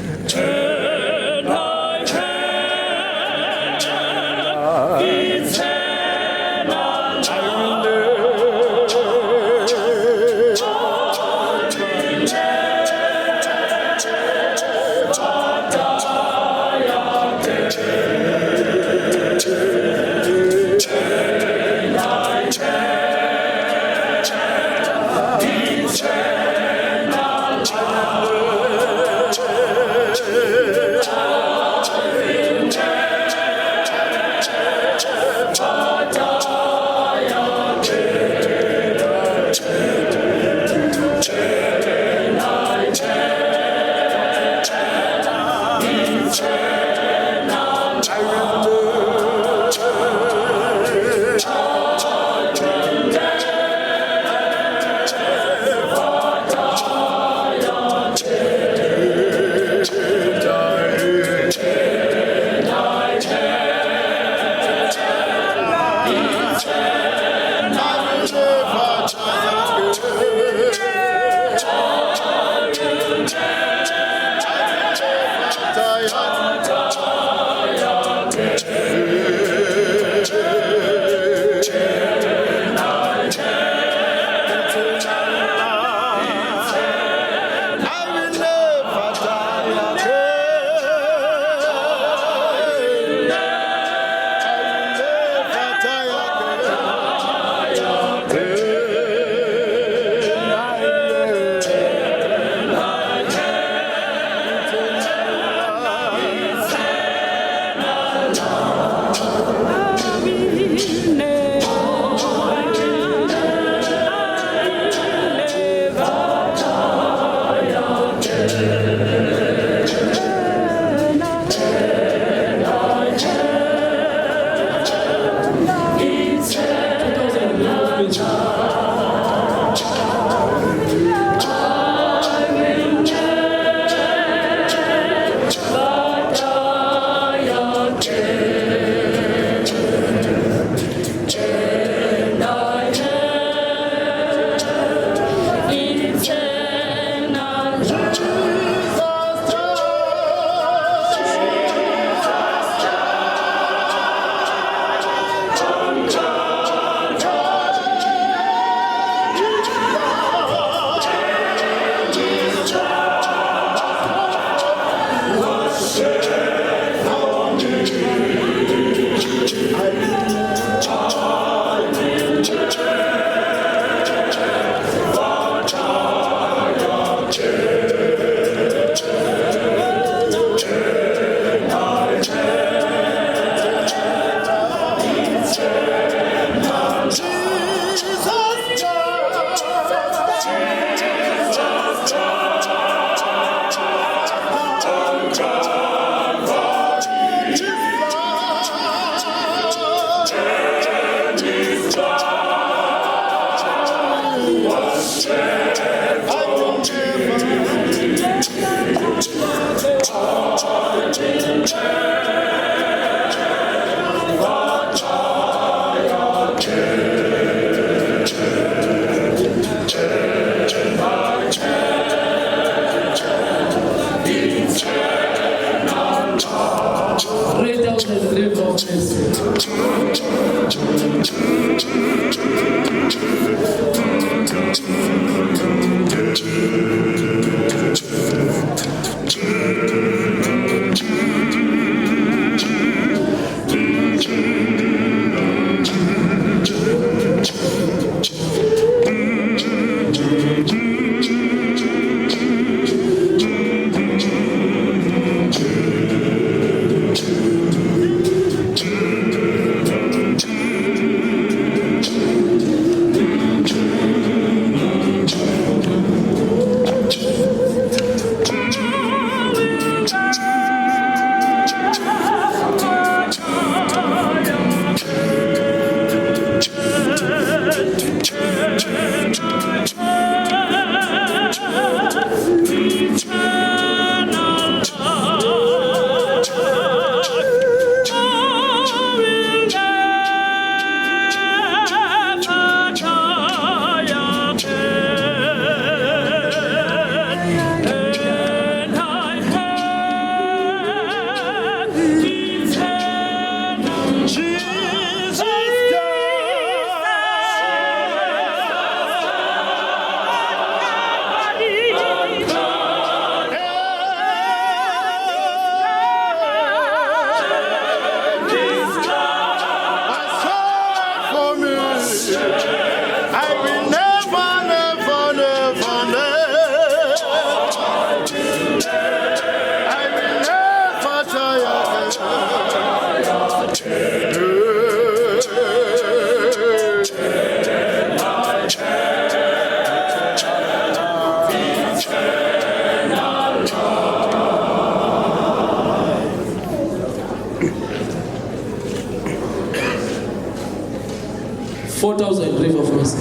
4,000 River Force.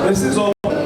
This is all.